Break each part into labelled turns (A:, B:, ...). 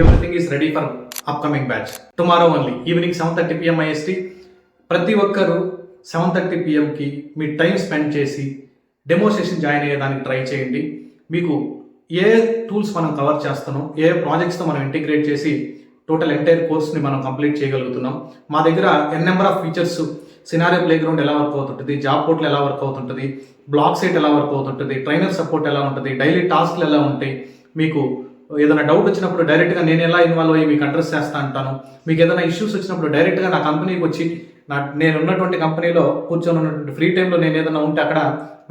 A: Everything is ready for upcoming batch. Tomorrow only, evening 7:30 PM IST. ప్రతి ఒక్కరు 7:30 PM కి మీ time spend చేసి demo session join అయ్యేదానికి try చేయండి. మీకు ఏ టూల్స్ మనం కవర్ చేస్తున్నాం, ఏ ప్రాజెక్ట్స్తో మనం ఇంటిగ్రేట్ చేసి టోటల్ ఎంటైర్ కోర్స్ని మనం కంప్లీట్ చేయగలుగుతున్నాం. మా దగ్గర n number of features, scenario playground ఎలా వర్క్ అవుతుంటుంది, జాబ్ పోర్టల్ ఎలా వర్క్ అవుతుంటుంది, బ్లాగ్ సైట్ ఎలా వర్క్ అవుతుంటుంది, ట్రైనర్ సపోర్ట్ ఎలా ఉంటుంది, డైలీ టాస్క్లు ఎలా ఉంటాయి, మీకు ఏదైనా డౌట్ వచ్చినప్పుడు డైరెక్ట్గా నేను ఎలా ఇన్వాల్వ్ అయ్యి మీకు అడ్రస్ చేస్తా అంటాను. మీకు ఏదైనా ఇష్యూస్ వచ్చినప్పుడు డైరెక్ట్గా నా కంపెనీకి వచ్చి నేను ఉన్నటువంటి కంపెనీలో కూర్చొని ఉన్నటువంటి ఫ్రీ టైంలో నేను ఏదైనా ఉంటే అక్కడ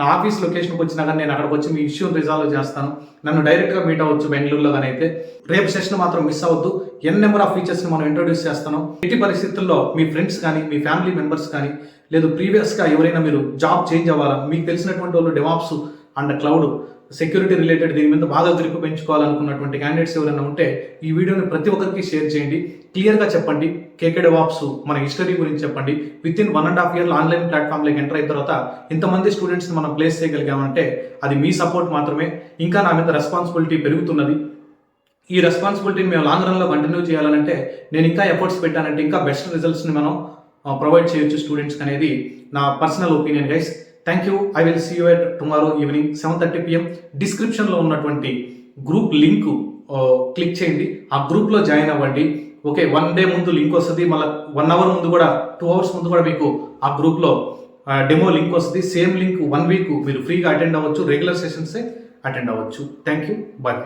A: నా ఆఫీస్ లొకేషన్కి వచ్చినా కానీ నేను అక్కడికి వచ్చి మీ ఇష్యూని రిజాల్వ్ చేస్తాను. నన్ను డైరెక్ట్గా మీట్ అవ్వచ్చు బెంగళూరులో కానీ అయితే. రేపు సెషన్ మాత్రం మిస్ అవ్వద్దు. ఎన్ నెంబర్ ఆఫ్ ఫీచర్స్ని మనం ఇంట్రొడ్యూస్ చేస్తాను. ఎట్టి పరిస్థితుల్లో మీ ఫ్రెండ్స్ కానీ మీ ఫ్యామిలీ మెంబర్స్ కానీ లేదు ప్రీవియస్గా ఎవరైనా మీరు జాబ్ చేంజ్ అవ్వాలా, మీకు తెలిసినటువంటి వాళ్ళు DevOps and cloud security related దీని మీద బాగా గ్రిప్ పెంచుకోవాలనుకున్నటువంటి క్యాండిడేట్స్ ఎవరైనా ఉంటే ఈ వీడియోని ప్రతి ఒక్కరికి షేర్ చేయండి. క్లియర్గా చెప్పండి. కేకే డెవాప్స్ మన హిస్టరీ గురించి చెప్పండి. విత్ ఇన్ 1.5 years ఆన్లైన్ ప్లాట్ఫామ్లోకి ఎంటర్ అయిన తర్వాత ఇంతమంది స్టూడెంట్స్ని మనం ప్లేస్ చేయగలిగామంటే అది మీ సపోర్ట్ మాత్రమే. ఇంకా నా మీద రెస్పాన్సిబిలిటీ పెరుగుతున్నది. ఈ రెస్పాన్సిబిలిటీని మేము లాంగ్ రన్లో కంటిన్యూ చేయాలంటే నేను ఇంకా ఎఫర్ట్స్ పెట్టానంటే ఇంకా బెస్ట్ రిజల్ట్స్ని మనం ప్రొవైడ్ చేయొచ్చు స్టూడెంట్స్కి అనేది నా personal opinion guys. Thank you. I will see you at tomorrow evening 7:30 PM. డిస్క్రిప్షన్లో ఉన్నటువంటి గ్రూప్ లింక్ క్లిక్ చేయండి. ఆ గ్రూప్లో జాయిన్ అవ్వండి. ఓకే, 1 day ముందు లింక్ వస్తుంది, మళ్ళీ 1 hour ముందు కూడా 2 hours ముందు కూడా మీకు ఆ గ్రూప్లో డెమో లింక్ వస్తుంది. సేమ్ లింక్ 1 week మీరు ఫ్రీగా అటెండ్ అవ్వచ్చు. రెగ్యులర్ సెషన్సే అటెండ్ అవ్వచ్చు. Thank you. బాయ్.